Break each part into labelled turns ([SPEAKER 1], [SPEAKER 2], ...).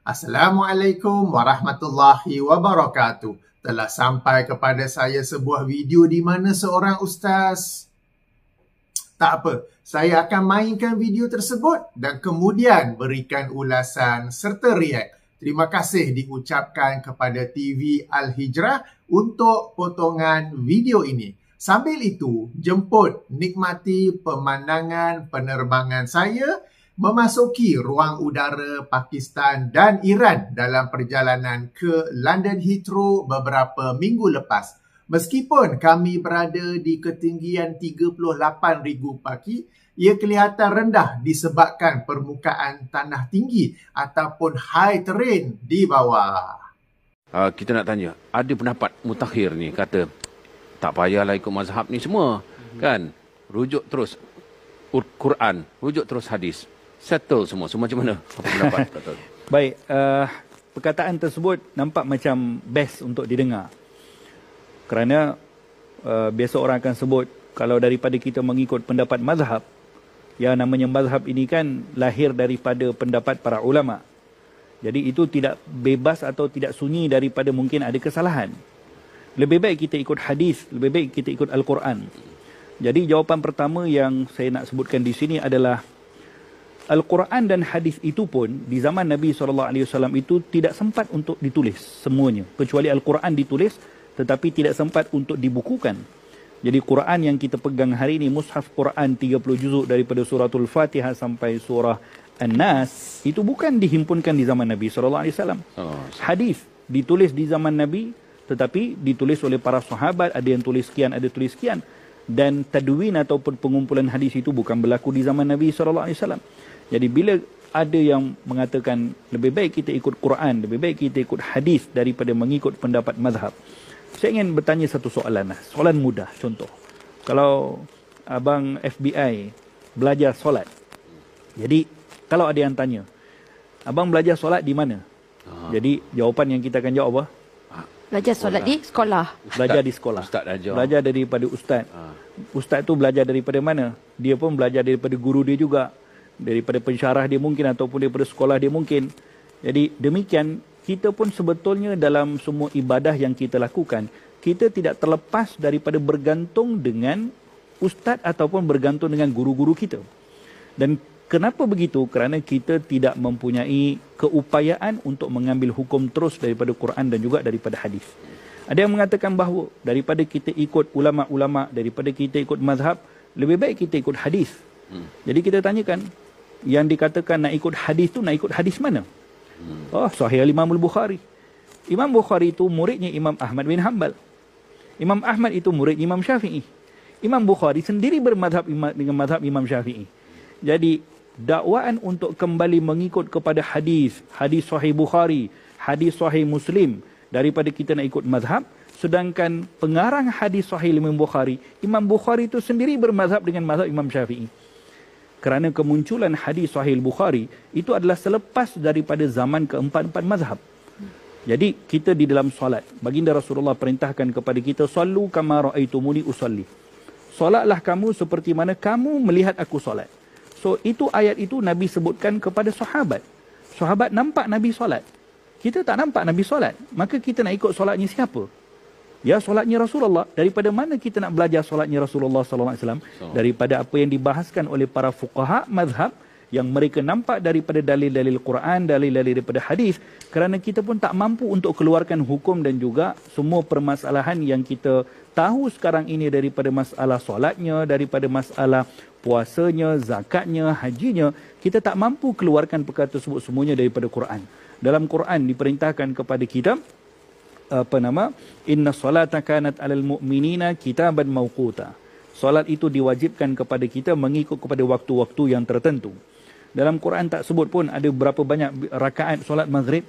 [SPEAKER 1] Assalamualaikum warahmatullahi wabarakatuh. Telah sampai kepada saya sebuah video di mana seorang ustaz. Tak apa, saya akan mainkan video tersebut dan kemudian berikan ulasan serta react. Terima kasih diucapkan kepada TV Al-Hijrah untuk potongan video ini. Sambil itu, jemput nikmati pemandangan penerbangan saya memasuki ruang udara Pakistan dan Iran dalam perjalanan ke London Heathrow beberapa minggu lepas. Meskipun kami berada di ketinggian 38,000 kaki, ia kelihatan rendah disebabkan permukaan tanah tinggi ataupun high terrain di bawah.
[SPEAKER 2] Kita nak tanya, ada pendapat mutakhir ni kata, tak payahlah ikut mazhab ni semua, kan? Rujuk terus Quran, rujuk terus hadis. Settle semua. So, macam mana? Apa pendapat?
[SPEAKER 3] Baik, perkataan tersebut nampak macam best untuk didengar. Kerana biasa orang akan sebut, kalau daripada kita mengikut pendapat mazhab, yang namanya mazhab ini kan lahir daripada pendapat para ulama. Jadi itu tidak bebas atau tidak sunyi daripada mungkin ada kesalahan. Lebih baik kita ikut hadis, lebih baik kita ikut Al-Quran. Jadi jawapan pertama yang saya nak sebutkan di sini adalah Al-Quran dan hadis itu pun di zaman Nabi SAW itu tidak sempat untuk ditulis semuanya. Kecuali Al-Quran ditulis tetapi tidak sempat untuk dibukukan. Jadi Quran yang kita pegang hari ini, Mushaf Quran 30 juzuk daripada suratul Fatihah sampai surah An-Nas, itu bukan dihimpunkan di zaman Nabi SAW. Hadis ditulis di zaman Nabi tetapi ditulis oleh para sahabat, ada yang tulis sekian, ada tulis sekian. Dan tadwin ataupun pengumpulan hadis itu bukan berlaku di zaman Nabi SAW. Jadi bila ada yang mengatakan lebih baik kita ikut Quran, lebih baik kita ikut hadis daripada mengikut pendapat mazhab. Saya ingin bertanya satu soalan lah. Soalan mudah, contoh. Kalau abang FBI belajar solat. Jadi kalau ada yang tanya, abang belajar solat di mana? Jadi jawapan yang kita akan jawab apa?
[SPEAKER 4] Belajar solat di sekolah.
[SPEAKER 3] Belajar di sekolah.
[SPEAKER 2] Ustaz ajar.
[SPEAKER 3] Belajar daripada ustaz. Ustaz tu belajar daripada mana? Dia pun belajar daripada guru dia juga. Daripada pensyarah dia mungkin ataupun daripada sekolah dia mungkin. Jadi demikian, kita pun sebetulnya dalam semua ibadah yang kita lakukan, kita tidak terlepas daripada bergantung dengan ustaz ataupun bergantung dengan guru-guru kita. Dan kenapa begitu? Kerana kita tidak mempunyai keupayaan untuk mengambil hukum terus daripada Quran dan juga daripada hadis. Ada yang mengatakan bahawa daripada kita ikut ulama-ulama, daripada kita ikut mazhab, lebih baik kita ikut hadis. Jadi kita tanyakan, yang dikatakan nak ikut hadis tu, nak ikut hadis mana? Oh, Sahih Imam Al-Bukhari. Imam Bukhari itu muridnya Imam Ahmad bin Hanbal. Imam Ahmad itu murid Imam Syafi'i. Imam Bukhari sendiri bermadhab dengan madhab Imam Syafi'i. Jadi dakwaan untuk kembali mengikut kepada hadis, hadis Sahih Bukhari, hadis Sahih Muslim, daripada kita nak ikut mazhab, sedangkan pengarang hadis Sahih Imam Bukhari, Imam Bukhari itu sendiri bermazhab dengan mazhab Imam Syafi'i. Kerana kemunculan hadis Sahih Bukhari itu adalah selepas daripada zaman keempat-empat mazhab. Jadi kita di dalam solat, baginda Rasulullah perintahkan kepada kita, sallu kama ra'aitumuni usalli. Solatlah kamu seperti mana kamu melihat aku solat. So itu ayat itu Nabi sebutkan kepada sahabat. Sahabat nampak Nabi solat. Kita tak nampak Nabi solat. Maka kita nak ikut solatnya siapa? Ya, solatnya Rasulullah. Daripada mana kita nak belajar solatnya Rasulullah SAW? Daripada apa yang dibahaskan oleh para fuqaha mazhab yang mereka nampak daripada dalil-dalil Quran, dalil-dalil daripada hadis. Kerana kita pun tak mampu untuk keluarkan hukum dan juga semua permasalahan yang kita tahu sekarang ini daripada masalah solatnya, daripada masalah puasanya, zakatnya, hajinya. Kita tak mampu keluarkan perkara tersebut semuanya daripada Quran. Dalam Quran diperintahkan kepada kita, inna salata kanat alal mu'minina kitaban mawquta. Solat itu diwajibkan kepada kita mengikut kepada waktu-waktu yang tertentu. Dalam Quran tak sebut pun ada berapa banyak rakaat solat maghrib.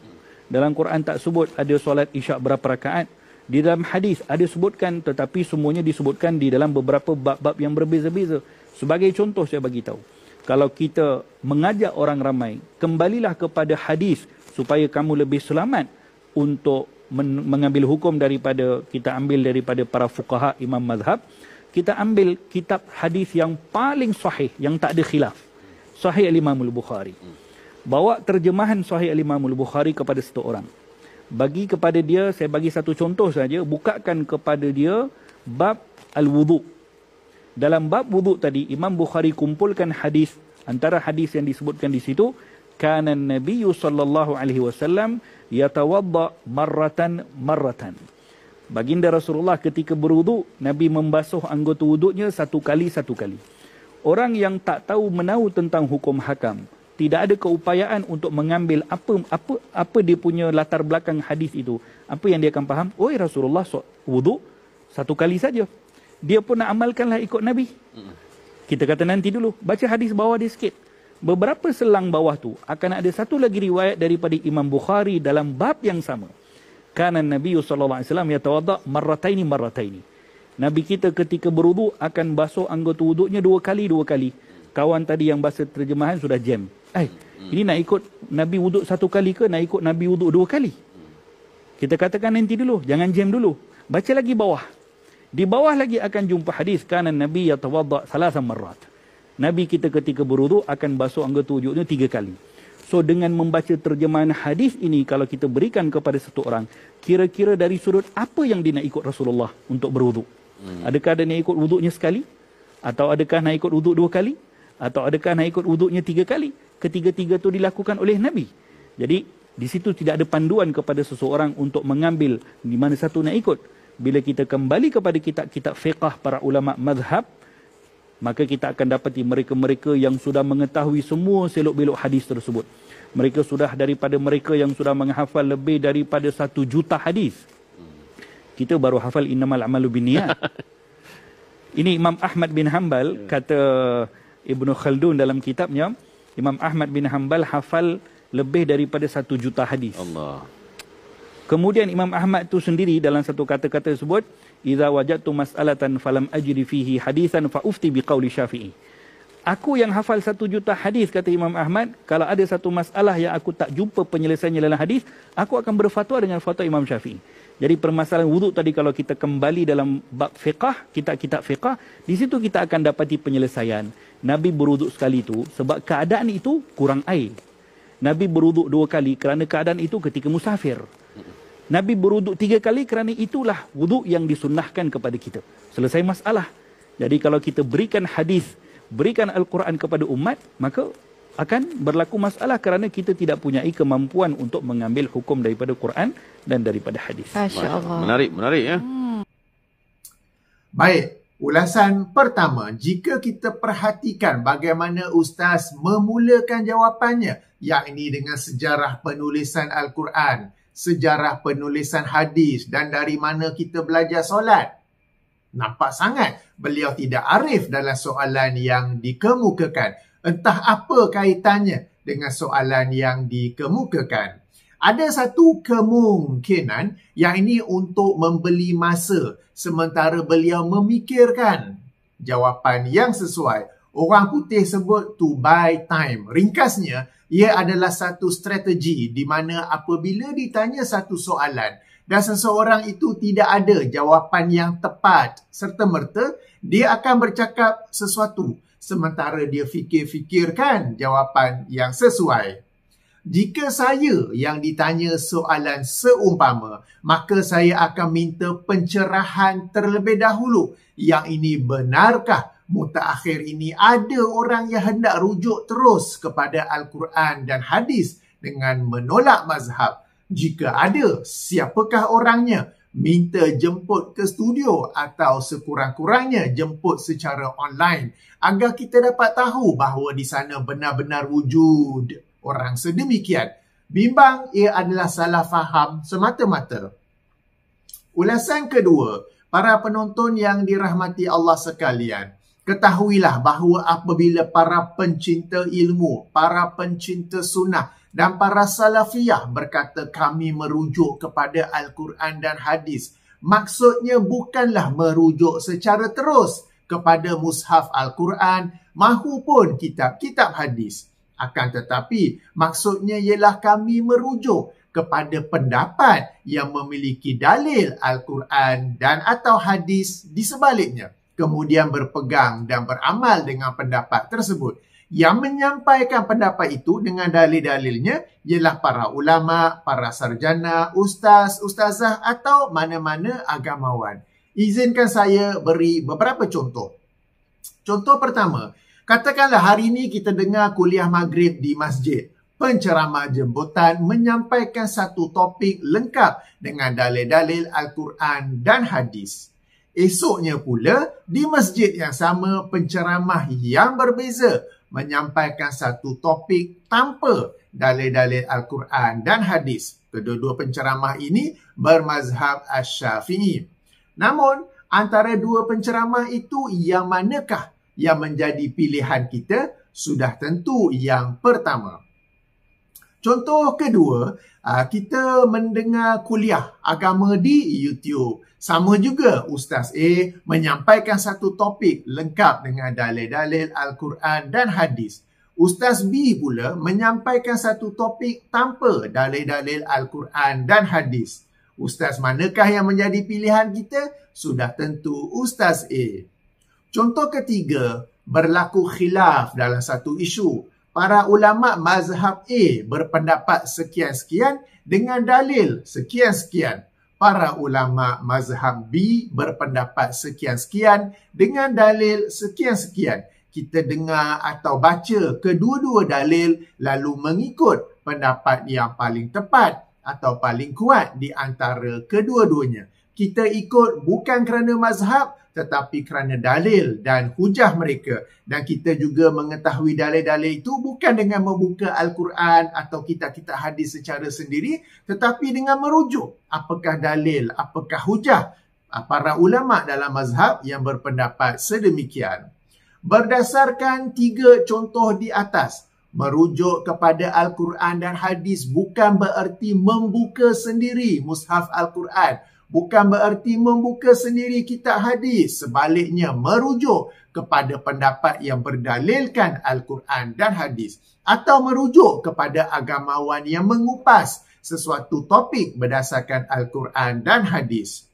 [SPEAKER 3] Dalam Quran tak sebut ada solat isyak berapa rakaat. Di dalam hadis ada sebutkan, tetapi semuanya disebutkan di dalam beberapa bab-bab yang berbeza-beza. Sebagai contoh saya bagi tahu, kalau kita mengajak orang ramai, kembalilah kepada hadis supaya kamu lebih selamat untuk mengambil hukum daripada, kita ambil daripada para fuqaha imam mazhab, kita ambil kitab hadis yang paling sahih, yang tak ada khilaf. Sahih Imam Al-Bukhari. bawa terjemahan Sahih Al-Imam Al-Bukhari kepada satu orang. Bagi kepada dia, saya bagi satu contoh saja, bukakan kepada dia bab Al-Wudu. Dalam bab wudu tadi, Imam Bukhari kumpulkan hadis, antara hadis yang disebutkan di situ, kana Nabi sallallahu alaihi wasallam yatawadda marratan. Baginda Rasulullah ketika berwudu, Nabi membasuh anggota wudunya satu kali. Orang yang tak tahu menahu tentang hukum hakam, tidak ada keupayaan untuk mengambil apa dia punya latar belakang hadis itu. Apa yang dia akan faham? Oh, Rasulullah wudu satu kali saja. Dia pun nak amalkanlah ikut Nabi. Kita kata nanti dulu, baca hadis bawah dia sikit. Beberapa selang bawah tu akan ada satu lagi riwayat daripada Imam Bukhari dalam bab yang sama. Kana Nabi sallallahu alaihi wasallam yatawadda marrataini. Nabi kita ketika berwudu akan basuh anggota wudunya dua kali. Kawan tadi yang bahasa terjemahan sudah jam. Ini nak ikut Nabi wuduk satu kali ke nak ikut Nabi wuduk dua kali? Kita katakan nanti dulu, jangan jam dulu. Baca lagi bawah. Di bawah lagi akan jumpa hadis kana Nabi yatawadda 3 marrat. Nabi kita ketika berwuduk akan basuh anggota wuduknya 3 kali. So dengan membaca terjemahan hadis ini, kalau kita berikan kepada satu orang, kira-kira dari sudut apa yang dia nak ikut Rasulullah untuk berwuduk? Adakah dia nak ikut wuduknya sekali? Atau adakah nak ikut wuduk 2 kali? Atau adakah nak ikut wuduknya 3 kali? Ketiga-tiga itu dilakukan oleh Nabi. Jadi di situ tidak ada panduan kepada seseorang untuk mengambil di mana satu nak ikut. Bila kita kembali kepada kitab-kitab fiqh para ulama mazhab, maka kita akan dapati mereka-mereka yang sudah mengetahui semua selok-belok hadis tersebut. Mereka sudah daripada mereka yang sudah menghafal lebih daripada 1 juta hadis. Kita baru hafal innamal a'malu binniyat. Ini Imam Ahmad bin Hanbal, kata Ibnu Khaldun dalam kitabnya, Imam Ahmad bin Hanbal hafal lebih daripada 1 juta hadis.
[SPEAKER 2] Allah.
[SPEAKER 3] Kemudian Imam Ahmad tu sendiri dalam satu kata-kata sebut, "Idza wajadtu mas'alatan falam ajri fihi hadisan fa ufti biqauli Syafi'i." Aku yang hafal 1 juta hadis, kata Imam Ahmad, kalau ada satu masalah yang aku tak jumpa penyelesaiannya dalam hadis, aku akan berfatwa dengan fatwa Imam Syafi'i. Jadi permasalahan wuduk tadi, kalau kita kembali dalam bab fiqh, kitab fiqh, di situ kita akan dapati penyelesaian. Nabi berwuduk sekali itu sebab keadaan itu kurang air. Nabi berwuduk 2 kali kerana keadaan itu ketika musafir. Nabi berwuduk 3 kali kerana itulah wuduk yang disunnahkan kepada kita. Selesai masalah. Jadi kalau kita berikan hadis, berikan Al-Quran kepada umat, maka akan berlaku masalah kerana kita tidak punyai kemampuan untuk mengambil hukum daripada Quran dan daripada hadis.
[SPEAKER 4] Masya Allah.
[SPEAKER 2] Menarik ya.
[SPEAKER 1] Baik, ulasan pertama, jika kita perhatikan bagaimana Ustaz memulakan jawapannya, yakni dengan sejarah penulisan Al-Quran, sejarah penulisan hadis dan dari mana kita belajar solat. Nampak sangat beliau tidak arif dalam soalan yang dikemukakan. Entah apa kaitannya dengan soalan yang dikemukakan. Ada satu kemungkinan yang ini untuk membeli masa sementara beliau memikirkan jawapan yang sesuai. Orang putih sebut to buy time. Ringkasnya, ia adalah satu strategi di mana apabila ditanya satu soalan dan seseorang itu tidak ada jawapan yang tepat serta-merta, dia akan bercakap sesuatu sementara dia fikir-fikirkan jawapan yang sesuai. Jika saya yang ditanya soalan seumpama, maka saya akan minta pencerahan terlebih dahulu. Yang ini benarkah mutaakhir ini ada orang yang hendak rujuk terus kepada Al-Quran dan hadis dengan menolak mazhab? Jika ada, siapakah orangnya? Minta jemput ke studio atau sekurang-kurangnya jemput secara online agar kita dapat tahu bahawa di sana benar-benar wujud orang sedemikian. Bimbang ia adalah salah faham semata-mata. Ulasan kedua, para penonton yang dirahmati Allah sekalian, ketahuilah bahawa apabila para pencinta ilmu, para pencinta sunnah dan para salafiyah berkata kami merujuk kepada Al-Quran dan hadis, maksudnya bukanlah merujuk secara terus kepada mushaf Al-Quran mahupun kitab-kitab hadis. Akan tetapi, maksudnya ialah kami merujuk kepada pendapat yang memiliki dalil Al-Quran dan atau hadis di sebaliknya. Kemudian berpegang dan beramal dengan pendapat tersebut. Yang menyampaikan pendapat itu dengan dalil-dalilnya ialah para ulama, para sarjana, ustaz, ustazah atau mana-mana agamawan. Izinkan saya beri beberapa contoh. Contoh pertama, katakanlah hari ini kita dengar kuliah maghrib di masjid. Penceramah jemputan menyampaikan satu topik lengkap dengan dalil-dalil Al-Quran dan hadis. Esoknya pula, di masjid yang sama, penceramah yang berbeza menyampaikan satu topik tanpa dalil-dalil Al-Quran dan hadis. Kedua-dua penceramah ini bermazhab Asy-Syafi'i. Namun, antara dua penceramah itu yang manakah yang menjadi pilihan kita? Sudah tentu yang pertama. Contoh kedua, kita mendengar kuliah agama di YouTube. Sama juga Ustaz A menyampaikan satu topik lengkap dengan dalil-dalil Al-Quran dan hadis. Ustaz B pula menyampaikan satu topik tanpa dalil-dalil Al-Quran dan hadis. Ustaz manakah yang menjadi pilihan kita? Sudah tentu Ustaz A. Contoh ketiga, berlaku khilaf dalam satu isu. Para ulama mazhab A berpendapat sekian-sekian dengan dalil sekian-sekian. Para ulama mazhab B berpendapat sekian-sekian dengan dalil sekian-sekian. Kita dengar atau baca kedua-dua dalil lalu mengikut pendapat yang paling tepat atau paling kuat di antara kedua-duanya. Kita ikut bukan kerana mazhab tetapi kerana dalil dan hujah mereka. Dan kita juga mengetahui dalil-dalil itu bukan dengan membuka Al-Quran atau kitab-kitab hadis secara sendiri, tetapi dengan merujuk apakah dalil, apakah hujah para ulama dalam mazhab yang berpendapat sedemikian. Berdasarkan 3 contoh di atas, merujuk kepada Al-Quran dan hadis bukan bererti membuka sendiri mushaf Al-Quran. Bukan bererti membuka sendiri kitab hadis. Sebaliknya, merujuk kepada pendapat yang berdalilkan Al-Quran dan hadis. Atau merujuk kepada agamawan yang mengupas sesuatu topik berdasarkan Al-Quran dan hadis.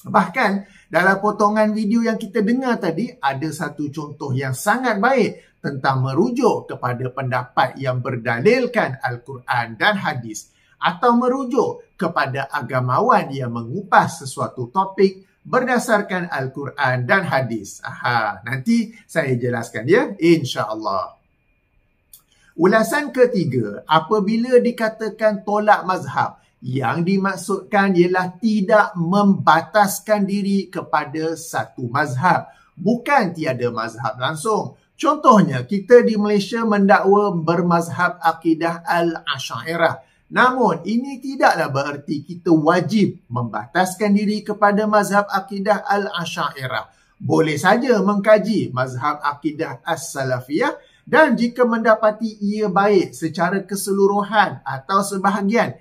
[SPEAKER 1] Bahkan, dalam potongan video yang kita dengar tadi, ada satu contoh yang sangat baik tentang merujuk kepada pendapat yang berdalilkan Al-Quran dan hadis. Atau merujuk kepada agamawan yang mengupas sesuatu topik berdasarkan Al-Quran dan hadis. Nanti saya jelaskan ya, insya-Allah. Ulasan ketiga, apabila dikatakan tolak mazhab, yang dimaksudkan ialah tidak membataskan diri kepada satu mazhab. Bukan tiada mazhab langsung. Contohnya, kita di Malaysia mendakwa bermazhab akidah Al-Asy'ariyah. Namun, ini tidaklah bererti kita wajib membataskan diri kepada mazhab akidah Al-Asy'ariyah. Boleh saja mengkaji mazhab akidah As-Salafiyah dan jika mendapati ia baik secara keseluruhan atau sebahagian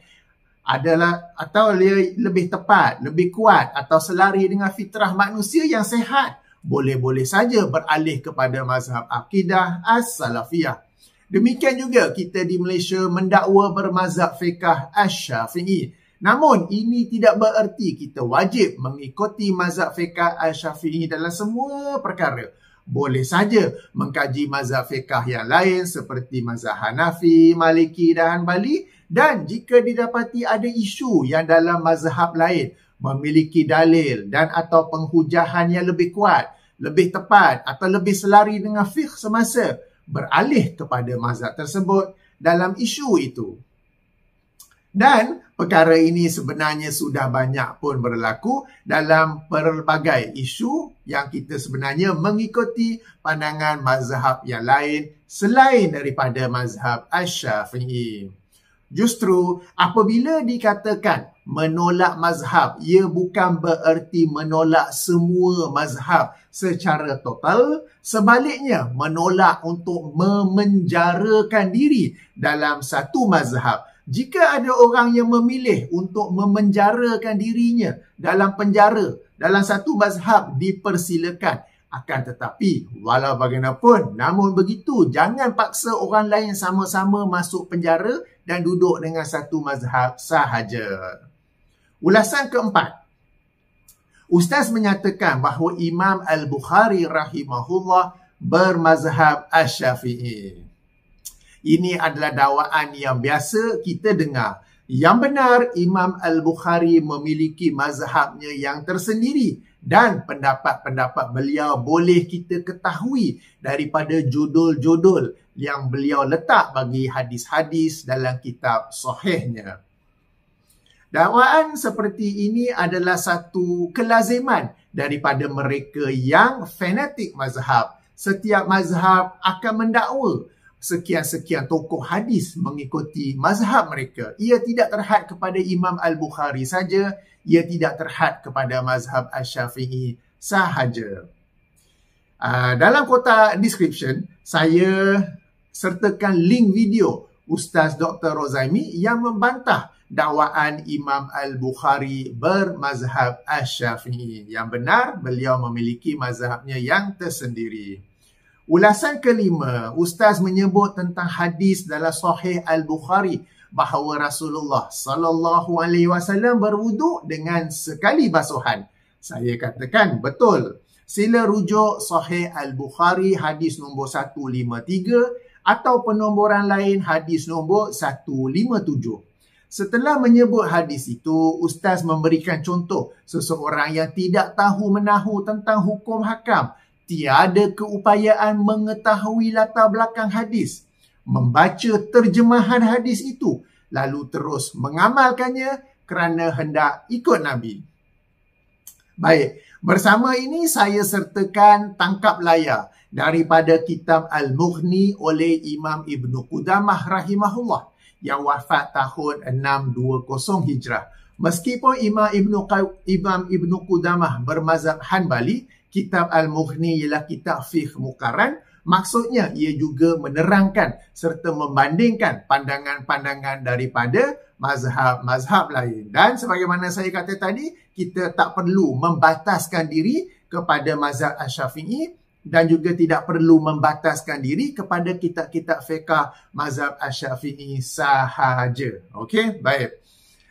[SPEAKER 1] atau lebih tepat, lebih kuat atau selari dengan fitrah manusia yang sehat, boleh-boleh saja beralih kepada mazhab akidah As-Salafiyah. Demikian juga kita di Malaysia mendakwa bermazhab fiqh Asy-Syafi'i. Namun ini tidak bererti kita wajib mengikuti mazhab fiqh Asy-Syafi'i dalam semua perkara. Boleh saja mengkaji mazhab fiqh yang lain seperti mazhab Hanafi, Maliki dan Hanbali. Dan jika didapati ada isu yang dalam mazhab lain memiliki dalil dan atau penghujahan yang lebih kuat, lebih tepat atau lebih selari dengan fiqh semasa, beralih kepada mazhab tersebut dalam isu itu. Dan perkara ini sebenarnya sudah banyak pun berlaku dalam pelbagai isu yang kita sebenarnya mengikuti pandangan mazhab yang lain selain daripada mazhab Asy-Syafi'i. Justru apabila dikatakan menolak mazhab, ia bukan bererti menolak semua mazhab secara total. Sebaliknya, menolak untuk memenjarakan diri dalam satu mazhab. Jika ada orang yang memilih untuk memenjarakan dirinya dalam penjara, dalam satu mazhab, dipersilakan. Akan tetapi, walau bagaimanapun, namun begitu, jangan paksa orang lain sama-sama masuk penjara dan duduk dengan satu mazhab sahaja. Ulasan keempat. Ustaz menyatakan bahawa Imam Al-Bukhari rahimahullah bermazhab Asy-Syafi'i. Ini adalah dakwaan yang biasa kita dengar. Yang benar, Imam Al-Bukhari memiliki mazhabnya yang tersendiri dan pendapat-pendapat beliau boleh kita ketahui daripada judul-judul yang beliau letak bagi hadis-hadis dalam kitab sahihnya. Dakwaan seperti ini adalah satu kelaziman daripada mereka yang fanatik mazhab. Setiap mazhab akan mendakwa sekian-sekian tokoh hadis mengikuti mazhab mereka. Ia tidak terhad kepada Imam Al-Bukhari saja, ia tidak terhad kepada mazhab Asy-Syafi'i sahaja. Dalam kotak description, saya sertakan link video Ustaz Dr. Rozaimi yang membantah dakwaan Imam Al-Bukhari bermazhab Asy-Syafi'i. Yang benar, beliau memiliki mazhabnya yang tersendiri. Ulasan kelima, Ustaz menyebut tentang hadis dalam Sahih Al-Bukhari bahawa Rasulullah sallallahu alaihi wasallam berwuduk dengan sekali basuhan. Saya katakan betul. Sila rujuk Sahih Al-Bukhari hadis nombor 153 atau penomboran lain hadis nombor 157. Setelah menyebut hadis itu, Ustaz memberikan contoh seseorang yang tidak tahu menahu tentang hukum hakam, tiada keupayaan mengetahui latar belakang hadis, membaca terjemahan hadis itu, lalu terus mengamalkannya kerana hendak ikut Nabi. Baik, bersama ini saya sertakan tangkap layar daripada kitab Al-Mughni oleh Imam Ibn Qudamah rahimahullah yang wafat tahun 620 Hijrah. Meskipun Imam Ibn Qudamah bermazhab Hanbali, kitab Al-Mughni ialah kitab fiqh muqarran. Maksudnya ia juga menerangkan serta membandingkan pandangan-pandangan daripada mazhab-mazhab lain. Dan sebagaimana saya kata tadi, kita tak perlu membataskan diri kepada mazhab Asy-Syafi'i dan juga tidak perlu membataskan diri kepada kitab-kitab fiqh mazhab Asy-Syafi'i sahaja. Okey, baik.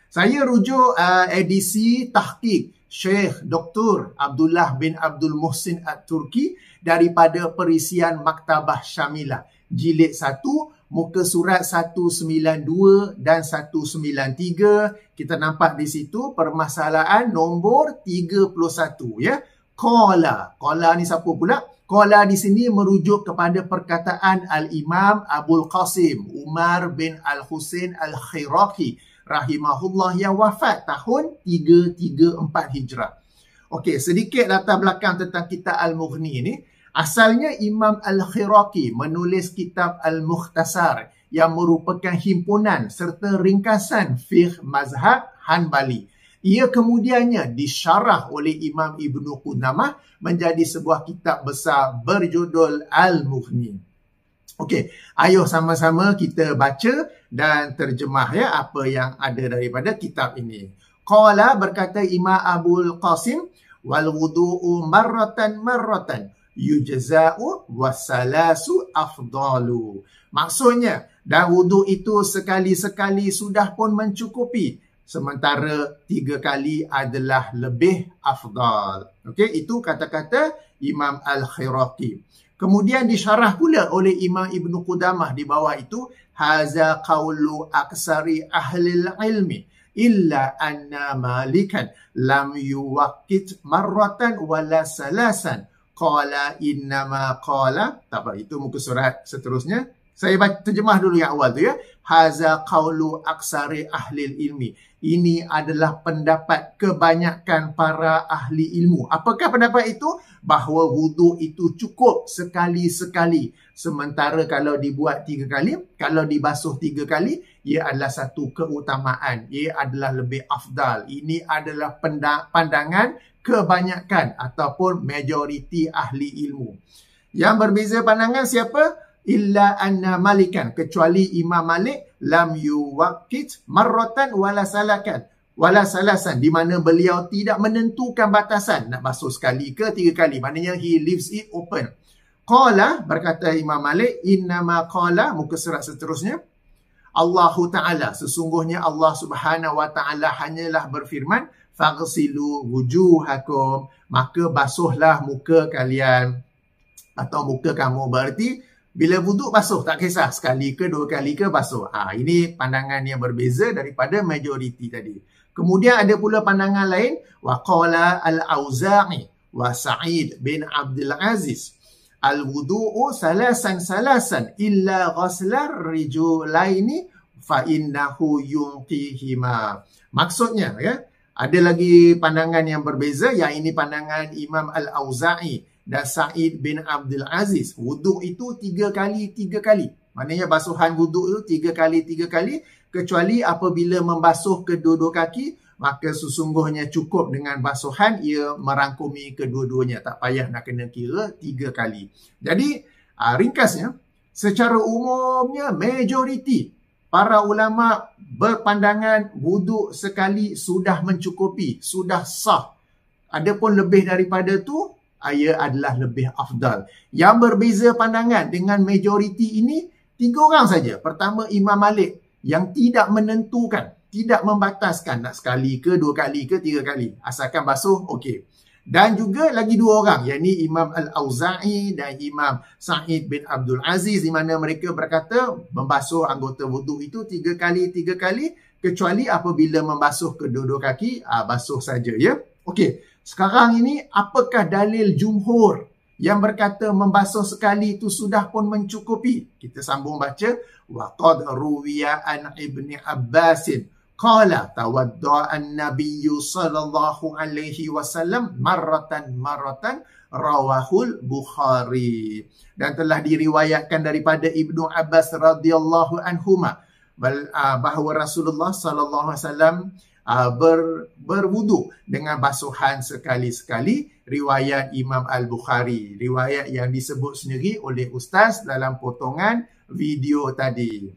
[SPEAKER 1] Saya rujuk edisi tahqiq Syekh Dr. Abdullah bin Abdul Muhsin At-Turki daripada Perisian Maktabah Syamilah. Jilid 1, muka surat 192 dan 193. Kita nampak di situ permasalahan nombor 31. Ya. Qala. Qala ni siapa pula? Qala di sini merujuk kepada perkataan Al-Imam Abul Qasim Umar bin Al-Husain Al-Khiraqi rahimahullah yang wafat tahun 334 Hijrah. Okey, sedikit latar belakang tentang kitab Al-Mughni ini. Asalnya Imam Al-Khiraqi menulis kitab Al-Mukhtasar yang merupakan himpunan serta ringkasan fiqh mazhab Hanbali. Ia kemudiannya disyarah oleh Imam Ibn Qudamah menjadi sebuah kitab besar berjudul Al-Mughni. Okey, ayo sama-sama kita baca dan terjemah ya apa yang ada daripada kitab ini. Qala, berkata Imam Abul Qasim, wal wudu'u marratan yujza'u wassalasu afdalu. Maksudnya, dan wudu' itu sekali-sekali sudah pun mencukupi, sementara 3 kali adalah lebih afdal. Okey, itu kata-kata Imam Al-Khiraqi. Kemudian disyarah pula oleh Imam Ibn Qudamah di bawah itu, haza qawlu aksari ahli ilmi illa anna malikan lam yuwaqqit marratan wala salasan qala innama qala. Tak apa, itu muka surat seterusnya. Saya baca terjemah dulu yang awal tu ya. Haza qawlu aksari ahli ilmi. Ini adalah pendapat kebanyakan para ahli ilmu. Apakah pendapat itu? Bahawa wudu itu cukup sekali-sekali. Sementara kalau dibuat 3 kali, kalau dibasuh 3 kali, ia adalah satu keutamaan. Ia adalah lebih afdal. Ini adalah pandangan kebanyakan ataupun majoriti ahli ilmu. Yang berbeza pandangan siapa? Illa anna malikan, kecuali Imam Malik, lam yuwaqqit marratan wala salasan, di mana beliau tidak menentukan batasan nak basuh sekali ke 3 kali, maknanya he leaves it open. Qala, berkata Imam Malik, innama qala, muka surat seterusnya, Allahu Ta'ala, sesungguhnya Allah Subhanahu Wa Ta'ala hanyalah berfirman, faghsilu wujuhakum, maka basuhlah muka kalian. atau muka kamu. Berarti bila wuduk basuh, tak kisah sekali ke dua kali ke basuh. Ini pandangan yang berbeza daripada majoriti tadi. Kemudian ada pula pandangan lain, wa qala al-Auza'i wa Sa'id bin Abdul Aziz, al-wudu'u salasan illa ghaslar rijulaini fa innahu yunqihima. Maksudnya, ya, ada lagi pandangan yang berbeza, yang ini pandangan Imam Al-Auza'i dan Sa'id bin Abdul Aziz. Wuduk itu 3 kali. Maknanya basuhan wuduk itu 3 kali, kecuali apabila membasuh kedua-dua kaki, maka sesungguhnya cukup dengan basuhan ia merangkumi kedua-duanya. Tak payah nak kena kira 3 kali. Jadi, ringkasnya, secara umumnya majoriti para ulama berpandangan wuduk sekali sudah mencukupi, sudah sah. Adapun lebih daripada tu, ia adalah lebih afdal. Yang berbeza pandangan dengan majoriti ini, 3 orang saja. Pertama, Imam Malik yang tidak menentukan, tidak membataskan nak sekali ke, 2 kali ke, 3 kali. Asalkan basuh, okey. Dan juga lagi 2 orang, yakni Imam Al-Auza'i dan Imam Sa'id bin Abdul Aziz, di mana mereka berkata membasuh anggota wuduk itu 3 kali, kecuali apabila membasuh kedua-dua kaki, basuh saja, ya. Okey, sekarang ini apakah dalil jumhur yang berkata membasuh sekali itu sudah pun mencukupi? Kita sambung baca. Wa qad ruwiya an Ibni Abbasin qala tawadda'a an-nabiyyu sallallahu alaihi wasallam marratan rawahul Bukhari. Dan telah diriwayatkan daripada Ibnu Abbas radhiyallahu anhuma bahawa Rasulullah sallallahu alaihi wasallam berwudu dengan basuhan sekali-sekali. Riwayat Imam Al-Bukhari, riwayat yang disebut sendiri oleh Ustaz dalam potongan video tadi.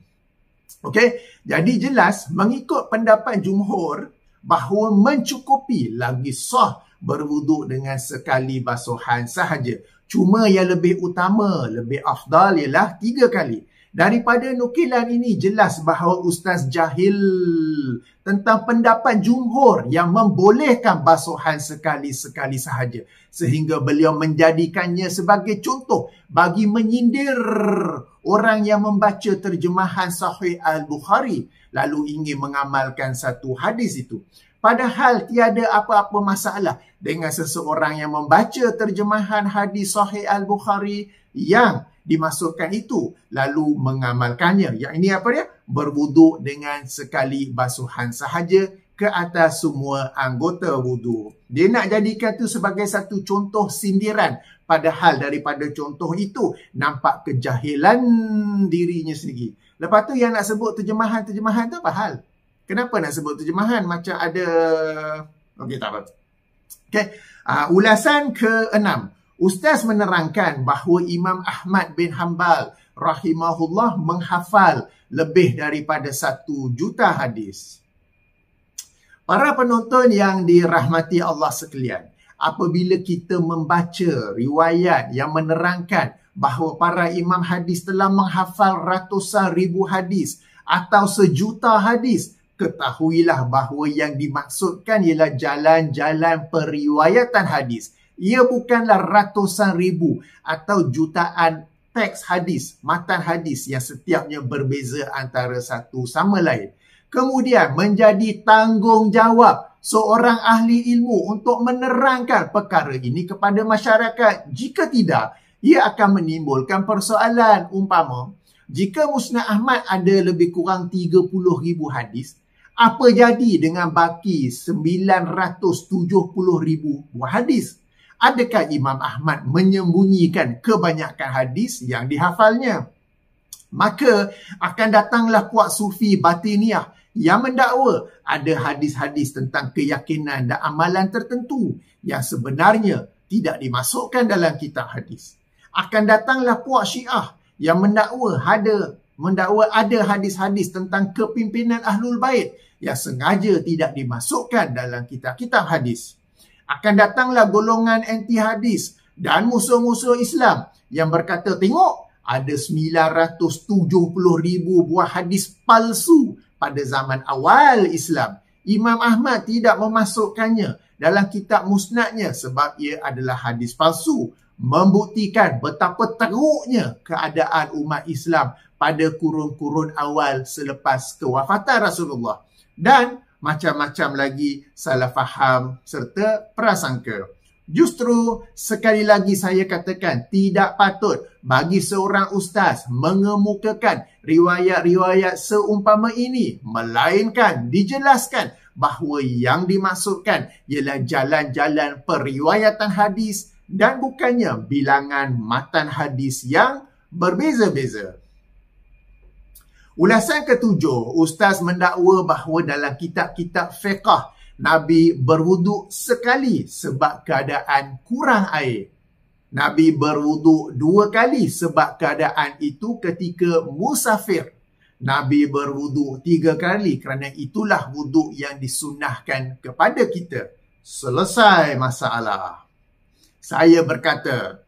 [SPEAKER 1] Okey, jadi jelas mengikut pendapat jumhur bahawa mencukupi, lagi sah berwuduk dengan sekali basuhan sahaja. Cuma yang lebih utama, lebih afdal ialah 3 kali. Daripada nukilan ini jelas bahawa Ustaz jahil tentang pendapat jumhur yang membolehkan basuhan sekali-sekali sahaja. Sehingga beliau menjadikannya sebagai contoh bagi menyindir orang yang membaca terjemahan Sahih Al-Bukhari lalu ingin mengamalkan satu hadis itu. Padahal tiada apa-apa masalah dengan seseorang yang membaca terjemahan hadis Sahih Al-Bukhari yang dimasukkan itu lalu mengamalkannya. Yang ini apa dia? Berwuduk dengan sekali basuhan sahaja ke atas semua anggota wuduk. Dia nak jadikan itu sebagai satu contoh sindiran. Padahal daripada contoh itu nampak kejahilan dirinya sendiri. Lepas tu yang nak sebut terjemahan tu apa hal? Kenapa nak sebut terjemahan? Macam ada... Okey, tak apa. Okay. Ulasan ke-6. Ustaz menerangkan bahawa Imam Ahmad bin Hanbal rahimahullah menghafal lebih daripada 1 juta hadis. Para penonton yang dirahmati Allah sekalian, apabila kita membaca riwayat yang menerangkan bahawa para imam hadis telah menghafal ratusan ribu hadis atau 1 juta hadis, ketahuilah bahawa yang dimaksudkan ialah jalan-jalan periwayatan hadis. Ia bukanlah ratusan ribu atau jutaan teks hadis, matan hadis yang setiapnya berbeza antara satu sama lain. Kemudian menjadi tanggungjawab seorang ahli ilmu untuk menerangkan perkara ini kepada masyarakat. Jika tidak, ia akan menimbulkan persoalan. Umpama, jika Musnad Ahmad ada lebih kurang 30,000 hadis, apa jadi dengan baki 970,000 buah hadis? Adakah Imam Ahmad menyembunyikan kebanyakan hadis yang dihafalnya? Maka akan datanglah puak sufi batiniah yang mendakwa ada hadis-hadis tentang keyakinan dan amalan tertentu yang sebenarnya tidak dimasukkan dalam kitab hadis. Akan datanglah puak syiah yang mendakwa ada hadis-hadis tentang kepimpinan Ahlul Bait yang sengaja tidak dimasukkan dalam kitab-kitab hadis. Akan datanglah golongan anti hadis dan musuh-musuh Islam yang berkata, tengok, ada 970,000 buah hadis palsu pada zaman awal Islam. Imam Ahmad tidak memasukkannya dalam kitab musnadnya sebab ia adalah hadis palsu. membuktikan betapa teruknya keadaan umat Islam pada kurun-kurun awal selepas kewafatan Rasulullah. Dan macam-macam lagi salah faham serta prasangka. Justru sekali lagi saya katakan tidak patut bagi seorang ustaz mengemukakan riwayat-riwayat seumpama ini, melainkan dijelaskan bahawa yang dimaksudkan ialah jalan-jalan periwayatan hadis dan bukannya bilangan matan hadis yang berbeza-beza. Ulasan ketujuh, ustaz mendakwa bahawa dalam kitab-kitab fiqh Nabi berwuduk sekali sebab keadaan kurang air. Nabi berwuduk 2 kali sebab keadaan itu ketika musafir. Nabi berwuduk 3 kali kerana itulah wuduk yang disunnahkan kepada kita. Selesai masalah. Saya berkata,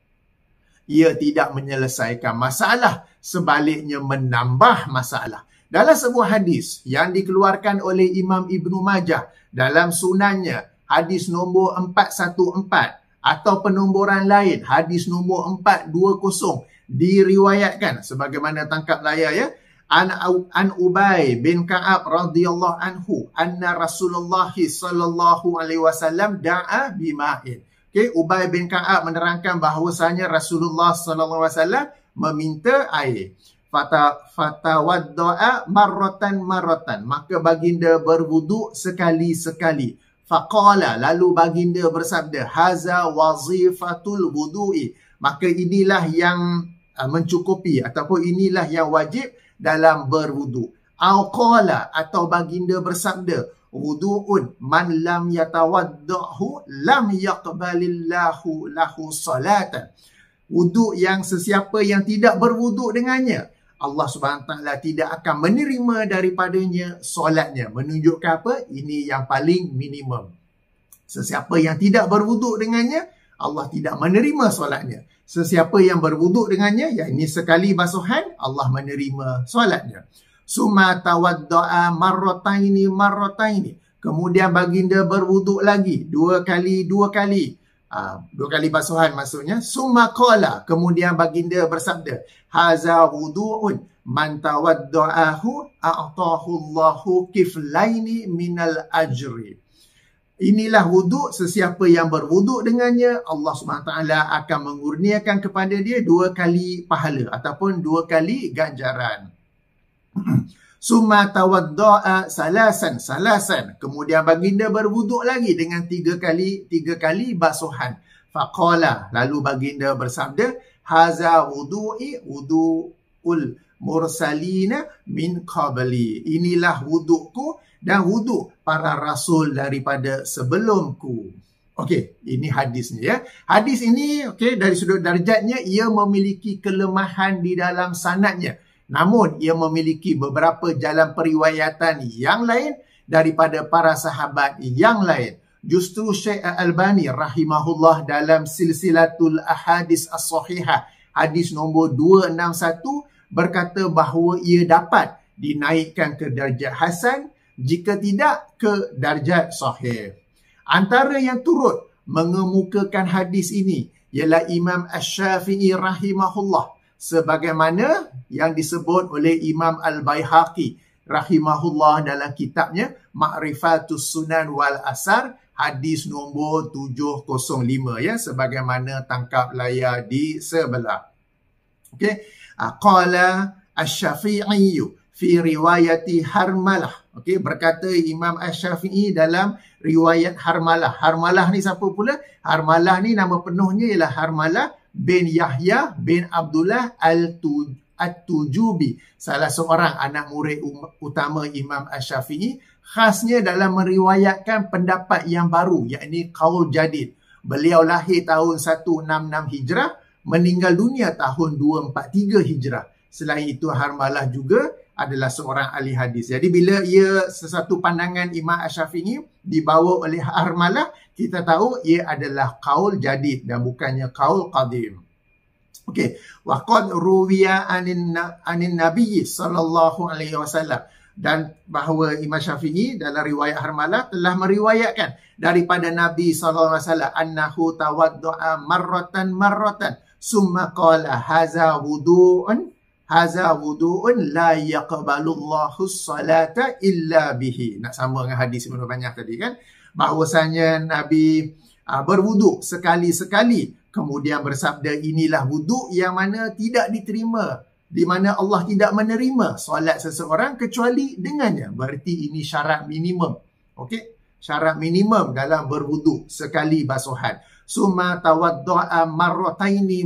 [SPEAKER 1] ia tidak menyelesaikan masalah, sebaliknya menambah masalah. Dalam sebuah hadis yang dikeluarkan oleh Imam Ibnu Majah dalam sunannya, hadis nombor 414 atau penomboran lain, hadis nombor 420, diriwayatkan sebagaimana tangkap layar ya, an Ubay bin Ka'ab radhiyallahu anhu anna Rasulullah sallallahu alaihi wasallam da'a bima'in. Okey, Ubay bin Ka'ab menerangkan bahawasanya Rasulullah sallallahu alaihi wasallam meminta air. Fatawadda'a marratan, maka baginda berwuduk sekali-sekali. Faqala, lalu baginda bersabda, haza wazifatul wudu'i, maka inilah yang mencukupi ataupun inilah yang wajib dalam berwuduk. Au qala, atau baginda bersabda, wudu'un man lam yatawadda'hu lam yaqbalillahu lahu salatan. Wuduk yang sesiapa yang tidak berwuduk dengannya, Allah SWT tidak akan menerima daripadanya solatnya. Menunjukkan apa? Ini yang paling minimum. Sesiapa yang tidak berwuduk dengannya, Allah tidak menerima solatnya. Sesiapa yang berwuduk dengannya, yang ini sekali basuhan, Allah menerima solatnya. Summa tawadda'a marrataini. Kemudian baginda berwuduk lagi 2 kali. 2 kali basuhan maksudnya. Summa qala, kemudian baginda bersabda, haza wudu'un man tawadda'ahu a'tahu Allahu kiflaini minal ajri. Inilah wuduk sesiapa yang berwuduk dengannya, Allah SWT akan mengurniakan kepada dia 2 kali pahala ataupun 2 kali ganjaran. Summa tawadda'a salasan. Kemudian baginda berwuduk lagi dengan 3 kali basuhan. Faqala, lalu baginda bersabda, haza wudu'i wudu'ul mursalina min qabli. Inilah wudukku dan wuduk para rasul daripada sebelumku. Okey, ini hadisnya ya. Hadis ini okey, dari sudut darjatnya ia memiliki kelemahan di dalam sanadnya. Namun ia memiliki beberapa jalan periwayatan yang lain daripada para sahabat yang lain. Justru Syekh Al-Albani rahimahullah dalam silsilatul ahadis as-sahihah hadis nombor 261 berkata bahawa ia dapat dinaikkan ke darjat hasan jika tidak ke darjat sahih. Antara yang turut mengemukakan hadis ini ialah Imam Asy-Syafi'i rahimahullah, sebagaimana yang disebut oleh Imam Al-Baihaqi rahimahullah dalam kitabnya Ma'rifatus Sunan wal Asar hadis nombor 705 ya, sebagaimana tangkap layar di sebelah. Okey, qala Asy-Syafi'i fi riwayati Harmalah. Okey, berkata Imam Asy-Syafi'i dalam riwayat Harmalah. Harmalah ni siapa pula? Harmalah ni nama penuhnya ialah Harmalah bin Yahya bin Abdullah At-Tujubi, salah seorang anak murid utama Imam Asy-Syafi'i, khasnya dalam meriwayatkan pendapat yang baru, yakni qaul jadid. Beliau lahir tahun 166 Hijrah, meninggal dunia tahun 243 Hijrah. Selain itu Harmalah juga adalah seorang ahli hadis. Jadi bila ia sesuatu pandangan Imam Asy-Syafi'i dibawa oleh Harmalah, kita tahu ia adalah qaul jadid dan bukannya qaul qadim. Okey, wa qad ruwiya anin Nabi sallallahu alaihi wasallam, Dan bahawa Imam Syafi'i dalam riwayat Harmalah telah meriwayatkan daripada Nabi SAW annahu tawaddu'a marratan summa qala haza wudu'un la yaqbalullahu salata illa bihi. Nak sama dengan hadis Ibnu Banyak tadi kan, bahawasanya Nabi berwuduk sekali-sekali, kemudian bersabda inilah wuduk yang mana tidak diterima, di mana Allah tidak menerima solat seseorang kecuali dengannya. Berarti ini syarat minimum. Okey, syarat minimum dalam berwuduk sekali basuhan. Summa tawaddu'a marrataini.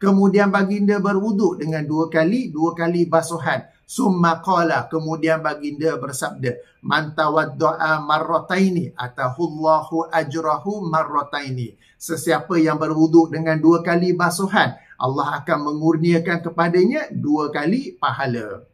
[SPEAKER 1] Kemudian baginda berwuduk dengan dua kali basuhan. Summa qala, kemudian baginda bersabda, man tawaddu'a marrataini atahullahu ajrahu marrataini. Sesiapa yang berwuduk dengan dua kali basuhan, Allah akan mengurniakan kepadanya dua kali pahala.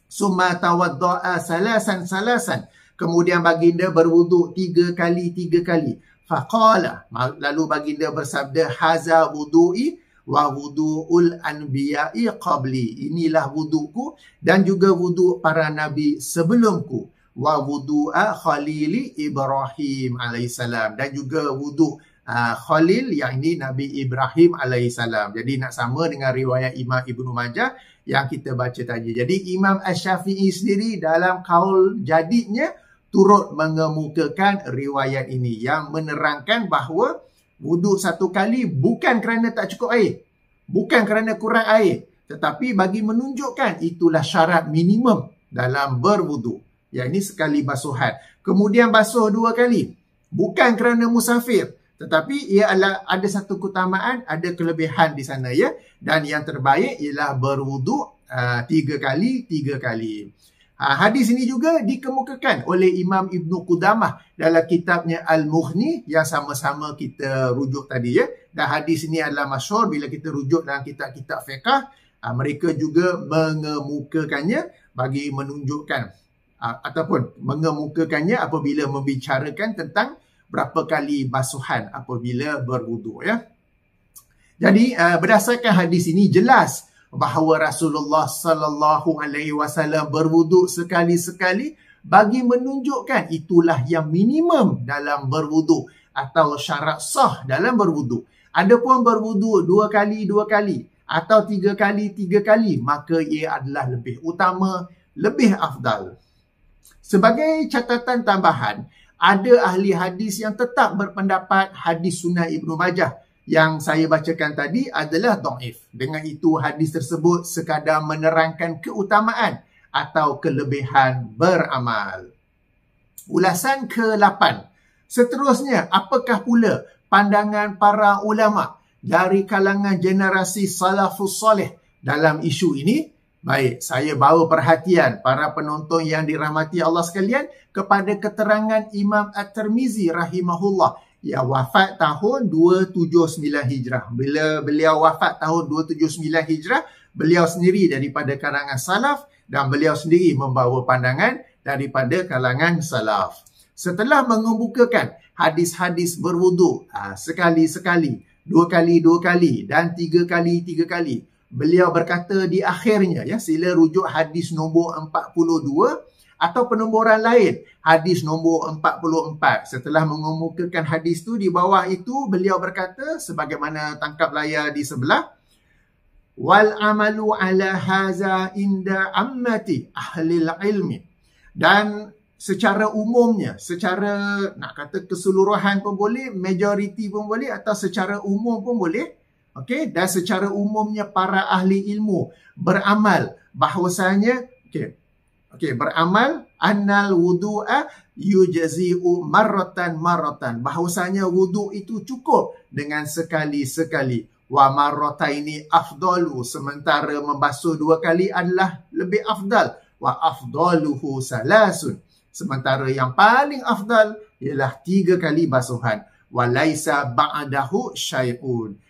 [SPEAKER 1] Summa tawaddu'a salasan. Kemudian baginda berwuduk tiga kali. Faqala, lalu baginda bersabda, haza wudu'i wa wudu'ul anbiya'i qabli. Inilah wudukku dan juga wuduk para nabi sebelumku. Wa wudu'a Khalili Ibrahim alaihissalam. Dan juga wuduk Khalil, yang ini Nabi Ibrahim alaihissalam. Jadi nak sama dengan riwayat Imam Ibnu Majah yang kita baca tadi. Jadi Imam Asy-Syafi'i sendiri dalam kaul jadidnya turut mengemukakan riwayat ini yang menerangkan bahawa wuduk satu kali bukan kerana tak cukup air, bukan kerana kurang air, tetapi bagi menunjukkan itulah syarat minimum dalam berwuduk. Yang ini sekali basuhan. Kemudian basuh dua kali, bukan kerana musafir, tetapi ia ada satu keutamaan, ada kelebihan di sana ya. Dan yang terbaik ialah berwuduk tiga kali. Hadis ini juga dikemukakan oleh Imam Ibnu Qudamah dalam kitabnya Al-Mughni yang sama-sama kita rujuk tadi ya. Dan hadis ini adalah masyhur bila kita rujuk dalam kitab-kitab fiqh. Mereka juga mengemukakannya bagi menunjukkan ataupun mengemukakannya apabila membicarakan tentang berapa kali basuhan apabila berwuduk ya. Jadi berdasarkan hadis ini jelas bahawa Rasulullah sallallahu alaihi wasallam berwuduk sekali-sekali bagi menunjukkan itulah yang minimum dalam berwuduk atau syarat sah dalam berwuduk. Adapun berwuduk dua kali atau tiga kali, maka ia adalah lebih utama, lebih afdal. Sebagai catatan tambahan, ada ahli hadis yang tetap berpendapat hadis Sunan Ibnu Majah yang saya bacakan tadi adalah dhaif. Dengan itu hadis tersebut sekadar menerangkan keutamaan atau kelebihan beramal. Ulasan ke-8. Seterusnya, apakah pula pandangan para ulama dari kalangan generasi salafus soleh dalam isu ini? Baik, saya bawa perhatian para penonton yang dirahmati Allah sekalian kepada keterangan Imam At-Tirmizi rahimahullah yang wafat tahun 279 Hijrah. Bila beliau wafat tahun 279 Hijrah, beliau sendiri daripada kalangan salaf dan beliau sendiri membawa pandangan daripada kalangan salaf. Setelah mengemukakan hadis-hadis berwuduk sekali-sekali, dua kali dan tiga kali, beliau berkata di akhirnya ya, sila rujuk hadis nombor 42 atau penomboran lain, hadis nombor 44. Setelah mengemukakan hadis tu, di bawah itu beliau berkata sebagaimana tangkap layar di sebelah, wal amalu ala haza inda ammati ahli ilmi. Dan secara umumnya, secara nak kata keseluruhan pun boleh, majoriti pun boleh, atau secara umum pun boleh. Okey, dan secara umumnya para ahli ilmu beramal bahawasanya beramal annal wudu'a yujzi'u marratan, bahawasanya wuduk itu cukup dengan sekali-sekali. Wa marrataini afdalu, sementara membasuh dua kali adalah lebih afdal. Wa afdaluhu salasun, sementara yang paling afdal ialah 3 kali basuhan. Wa laisa ba'dahu syai'un,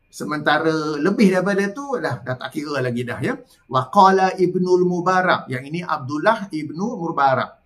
[SPEAKER 1] sementara lebih daripada tu dah tak kira lagi dah ya. Wa qala Ibnul Mubarak, yang ini Abdullah Ibnu Mubarak,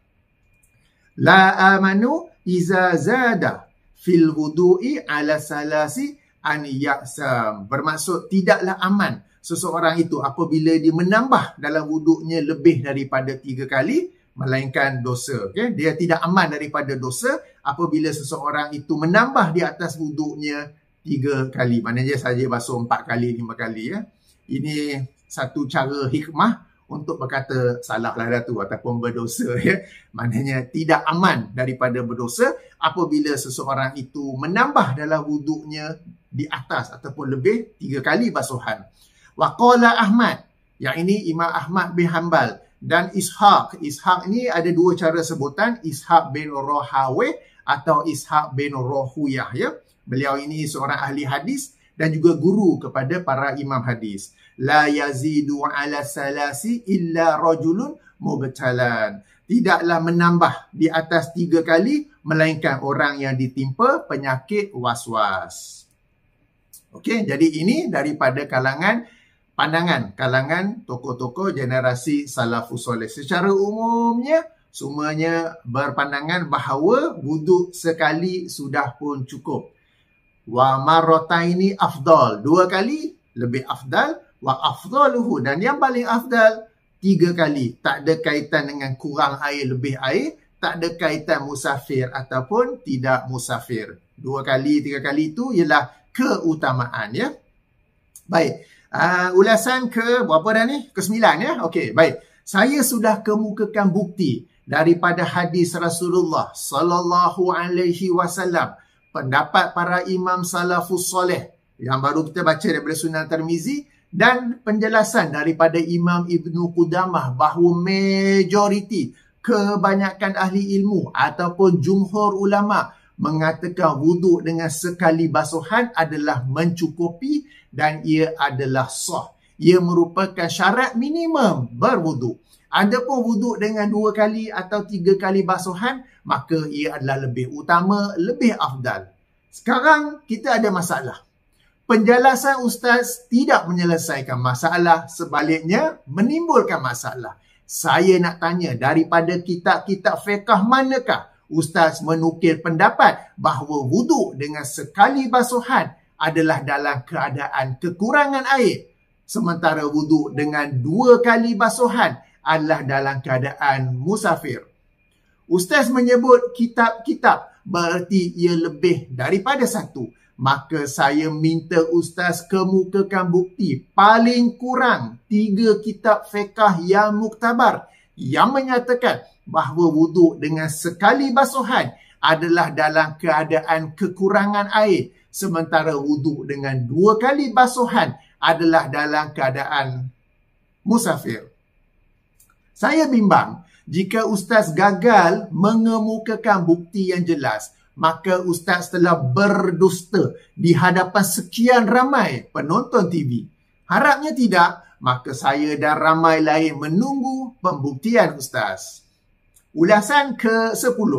[SPEAKER 1] la amanu iza zada fil wudu'i ala salasi an ya'sam. Bermaksud tidaklah aman seseorang itu apabila dia menambah dalam wuduknya lebih daripada 3 kali, melainkan dosa. Okay? Dia tidak aman daripada dosa apabila seseorang itu menambah di atas wuduknya 3 kali. Maknanya saja basuh 4 kali, 5 kali. Ya. Ini satu cara hikmah untuk berkata salah lah dah tu ataupun berdosa. Ya. Maknanya tidak aman daripada berdosa apabila seseorang itu menambah dalam wuduknya di atas ataupun lebih 3 kali basuhan. Waqala Ahmad. Yang ini Imam Ahmad bin Hanbal. Dan Ishaq. Ishaq ni ada 2 cara sebutan. Ishaq bin Rahawih atau Ishaq bin Rahuyah. Ya. Beliau ini seorang ahli hadis dan juga guru kepada para imam hadis. La yazidu ala salasi illa rajulun mubtalan. Tidaklah menambah di atas 3 kali melainkan orang yang ditimpa penyakit was-was. Okey, jadi ini daripada pandangan tokoh-tokoh generasi salafus soleh. Secara umumnya semuanya berpandangan bahawa wuduk sekali sudah pun cukup. Wa marrataini afdal. 2 kali lebih afdal. Wa afdaluhu. Dan yang paling afdal 3 kali. Tak ada kaitan dengan kurang air, lebih air. Tak ada kaitan musafir ataupun tidak musafir. 2 kali, 3 kali itu ialah keutamaan. Ya. Baik. Ulasan ke berapa dah ni? Ke-9 ya. Okey, baik. Saya sudah kemukakan bukti daripada hadis Rasulullah sallallahu alaihi wasallam, pendapat para imam salafus soleh yang baru kita baca daripada Sunan Tirmizi dan penjelasan daripada Imam Ibnu Qudamah bahawa majoriti kebanyakan ahli ilmu ataupun jumhur ulama mengatakan wuduk dengan sekali basuhan adalah mencukupi dan ia adalah sah. Ia merupakan syarat minimum berwuduk. Adapun wuduk dengan 2 kali atau 3 kali basuhan, maka ia adalah lebih utama, lebih afdal. Sekarang kita ada masalah. Penjelasan ustaz tidak menyelesaikan masalah, sebaliknya menimbulkan masalah. Saya nak tanya, daripada kitab-kitab fiqh manakah ustaz menukil pendapat bahawa wuduk dengan sekali basuhan adalah dalam keadaan kekurangan air, sementara wuduk dengan 2 kali basuhan adalah dalam keadaan musafir? Ustaz menyebut kitab-kitab, berarti ia lebih daripada 1. Maka saya minta ustaz kemukakan bukti paling kurang 3 kitab fiqh yang muktabar yang menyatakan bahawa wuduk dengan sekali basuhan adalah dalam keadaan kekurangan air, sementara wuduk dengan 2 kali basuhan adalah dalam keadaan musafir. Saya bimbang jika ustaz gagal mengemukakan bukti yang jelas, maka ustaz telah berdusta di hadapan sekian ramai penonton TV. Harapnya tidak, maka saya dan ramai lain menunggu pembuktian ustaz. Ulasan ke-10.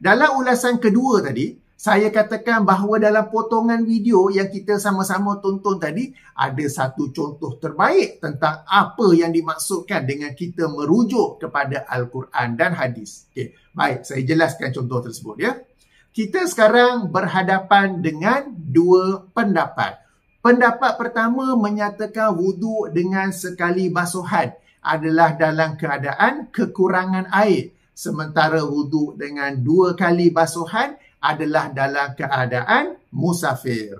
[SPEAKER 1] Dalam ulasan kedua tadi, saya katakan bahawa dalam potongan video yang kita sama-sama tonton tadi, ada satu contoh terbaik tentang apa yang dimaksudkan dengan kita merujuk kepada Al-Quran dan hadis. Okay. Baik, saya jelaskan contoh tersebut ya. Kita sekarang berhadapan dengan 2 pendapat. Pendapat pertama menyatakan wuduk dengan sekali basuhan adalah dalam keadaan kekurangan air, sementara wuduk dengan 2 kali basuhan adalah dalam keadaan musafir.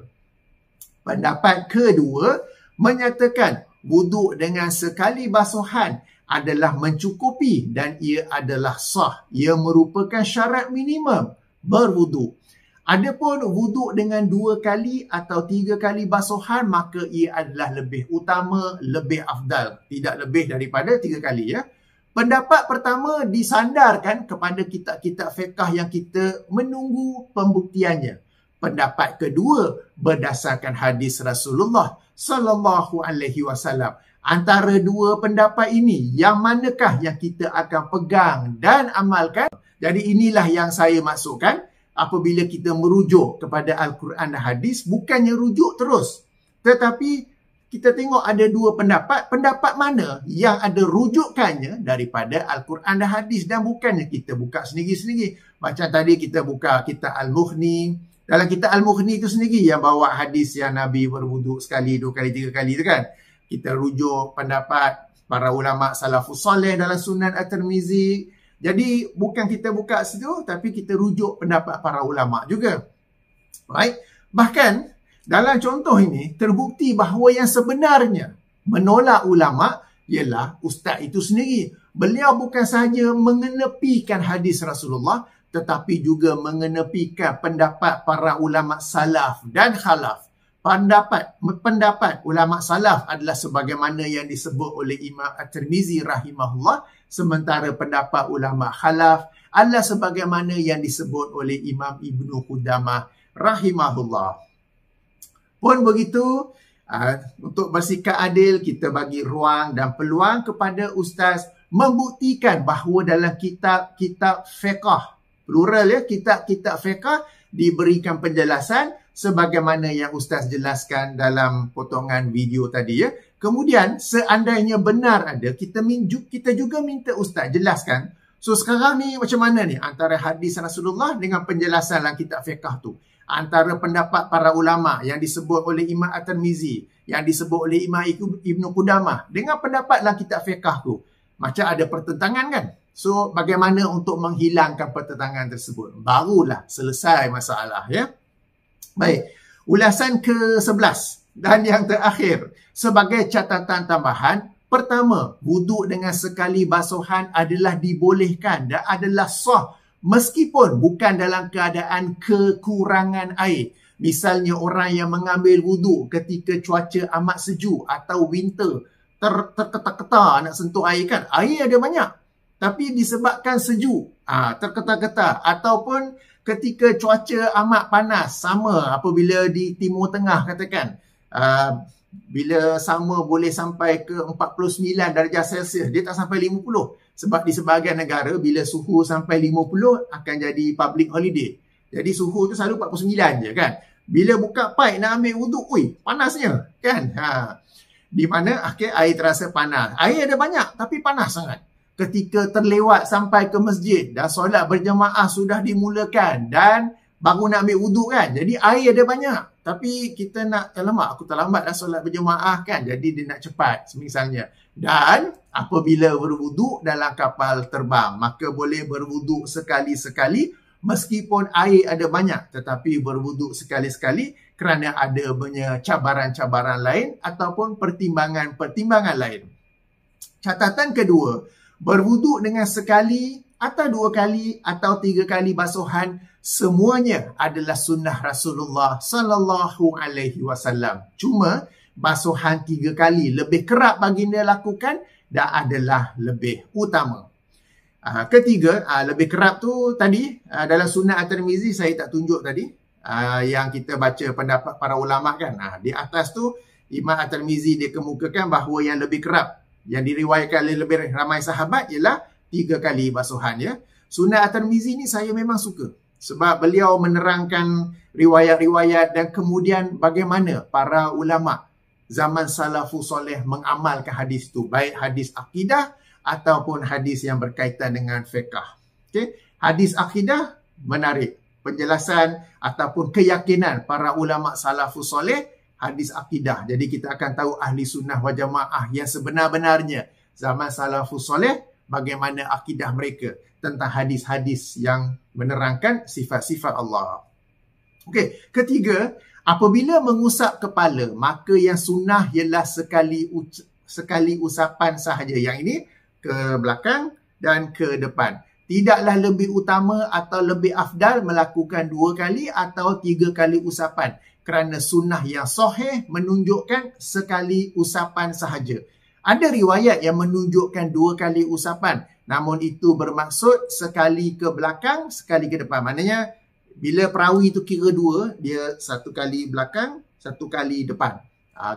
[SPEAKER 1] Pendapat kedua menyatakan wuduk dengan sekali basuhan adalah mencukupi dan ia adalah sah. Ia merupakan syarat minimum berwuduk. Adapun wuduk dengan 2 kali atau 3 kali basuhan, maka ia adalah lebih utama, lebih afdal. Tidak lebih daripada 3 kali ya. Pendapat pertama disandarkan kepada kitab-kitab fiqh yang kita menunggu pembuktiannya. Pendapat kedua berdasarkan hadis Rasulullah sallallahu alaihi wasallam. Antara 2 pendapat ini, yang manakah yang kita akan pegang dan amalkan? Jadi inilah yang saya maksudkan apabila kita merujuk kepada Al-Quran dan hadis, bukannya rujuk terus. Tetapi kita tengok ada 2 pendapat. Pendapat mana yang ada rujukannya daripada Al-Quran dan hadis, dan bukannya kita buka sendiri-sendiri. Macam tadi kita buka kitab Al-Mughni. Dalam kitab Al-Mughni itu sendiri yang bawa hadis yang Nabi berwuduk sekali, 2 kali, 3 kali itu kan. kita rujuk pendapat para ulama salafus soleh dalam Sunan At-Tirmizi. Jadi bukan kita buka situ, tapi kita rujuk pendapat para ulama juga. Right? Bahkan dalam contoh ini terbukti bahawa yang sebenarnya menolak ulama ialah ustaz itu sendiri. Beliau bukan sahaja mengenepikan hadis Rasulullah, tetapi juga mengenepikan pendapat para ulama salaf dan khalaf. Pendapat ulama salaf adalah sebagaimana yang disebut oleh Imam At-Tirmizi rahimahullah, sementara pendapat ulama khalaf adalah sebagaimana yang disebut oleh Imam Ibnu Qudamah rahimahullah. Pun begitu, untuk bersikap adil, kita bagi ruang dan peluang kepada ustaz membuktikan bahawa dalam kitab-kitab fiqh, plural ya, kitab-kitab fiqh diberikan penjelasan sebagaimana yang ustaz jelaskan dalam potongan video tadi ya. Kemudian seandainya benar ada, kita juga minta ustaz jelaskan. So sekarang ni macam mana ni antara hadis Rasulullah dengan penjelasan dalam kitab fiqh tu? Antara pendapat para ulama yang disebut oleh Imam At-Tirmizi, yang disebut oleh Imam Ibnu Qudamah dengan pendapat dalam kitab fiqh tu. Macam ada pertentangan kan? So bagaimana untuk menghilangkan pertentangan tersebut? Barulah selesai masalah ya. Baik, ulasan ke-11 dan yang terakhir. Sebagai catatan tambahan, pertama, wuduk dengan sekali basuhan adalah dibolehkan dan adalah sah meskipun bukan dalam keadaan kekurangan air. Misalnya orang yang mengambil wuduk ketika cuaca amat sejuk atau winter, terketar-ketar nak sentuh air kan. Air ada banyak, tapi disebabkan sejuk, terketar-ketar. Ataupun ketika cuaca amat panas, sama apabila di Timur Tengah katakan, bila sama boleh sampai ke 49 darjah Celsius, dia tak sampai 50. Sebab di sebahagian negara, bila suhu sampai 50 akan jadi public holiday. Jadi suhu tu selalu 49 je kan. Bila buka pipe nak ambil wuduk, panasnya kan. Di mana akhir air terasa panas. Air ada banyak tapi panas sangat. Ketika terlewat sampai ke masjid dan solat berjemaah sudah dimulakan dan baru nak ambil wuduk kan. Jadi air ada banyak. Tapi kita nak, alamak aku terlambat dah solat berjemaah kan. Jadi dia nak cepat misalnya. Dan apabila berwuduk dalam kapal terbang, maka boleh berwuduk sekali-sekali meskipun air ada banyak. Tetapi berwuduk sekali-sekali kerana ada banyak cabaran-cabaran lain ataupun pertimbangan-pertimbangan lain. Catatan kedua, berwuduk dengan sekali atau 2 kali atau 3 kali basuhan semuanya adalah sunnah Rasulullah sallallahu alaihi wasallam. Cuma basuhan 3 kali lebih kerap baginda lakukan dan adalah lebih utama. Ketiga, lebih kerap tu tadi dalam Sunan At-Tirmizi saya tak tunjuk tadi, yang kita baca pendapat para ulama kan. Di atas tu Imam At-Tirmizi dia kemukakan bahawa yang lebih kerap yang diriwayatkan oleh lebih ramai sahabat ialah 3 kali basuhan ya. Sunan At-Tirmizi ni saya memang suka sebab beliau menerangkan riwayat-riwayat dan kemudian bagaimana para ulama zaman salafus soleh mengamalkan hadis tu, baik hadis akidah ataupun hadis yang berkaitan dengan fiqh. Okey, hadis akidah menarik penjelasan ataupun keyakinan para ulama salafus soleh hadis akidah. Jadi kita akan tahu ahli sunnah wal jamaah yang sebenar-benarnya zaman salafus soleh, bagaimana akidah mereka tentang hadis-hadis yang menerangkan sifat-sifat Allah. Okey, ketiga, apabila mengusap kepala, maka yang sunnah ialah sekali usapan sahaja. Yang ini ke belakang dan ke depan. Tidaklah lebih utama atau lebih afdal melakukan 2 kali atau 3 kali usapan. Kerana sunnah yang sahih menunjukkan sekali usapan sahaja. Ada riwayat yang menunjukkan 2 kali usapan. Namun itu bermaksud sekali ke belakang, sekali ke depan. Maknanya bila perawi itu kira 2, dia 1 kali belakang, 1 kali depan.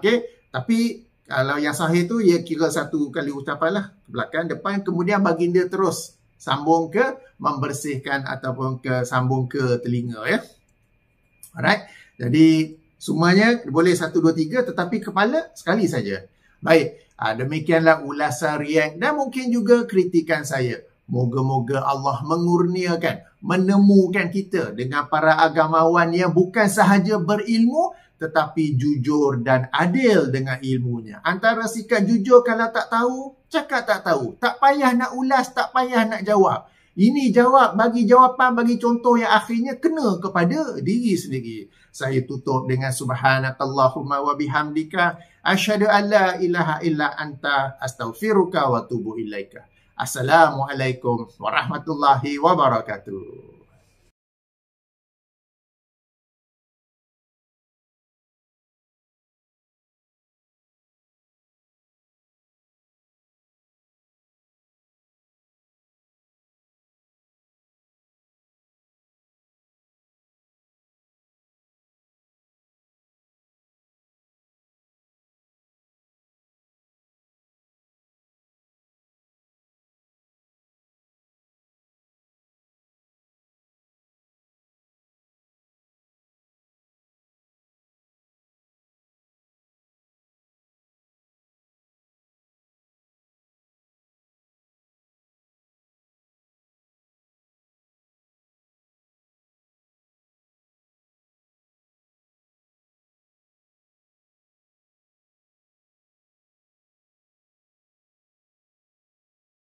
[SPEAKER 1] Okey. Tapi kalau yang sahih tu, ia kira 1 kali usapan lah. Ke belakang, depan. Kemudian baginda terus sambung ke membersihkan ataupun sambung ke telinga ya. Alright. Jadi semuanya boleh 1, 2, 3 tetapi kepala sekali saja. Baik, demikianlah ulasan react dan mungkin juga kritikan saya. Moga-moga Allah mengurniakan, menemukan kita dengan para agamawan yang bukan sahaja berilmu tetapi jujur dan adil dengan ilmunya. Antara sikap jujur kalau tak tahu, cakap tak tahu. Tak payah nak ulas, tak payah nak jawab. Ini jawab, bagi jawapan, bagi contoh yang akhirnya kena kepada diri sendiri. Saya tutup dengan subhanakallahumma wa bihamdika asyhadu an la ilaha illa anta astaghfiruka wa atubu ilaika. Assalamualaikum warahmatullahi wabarakatuh.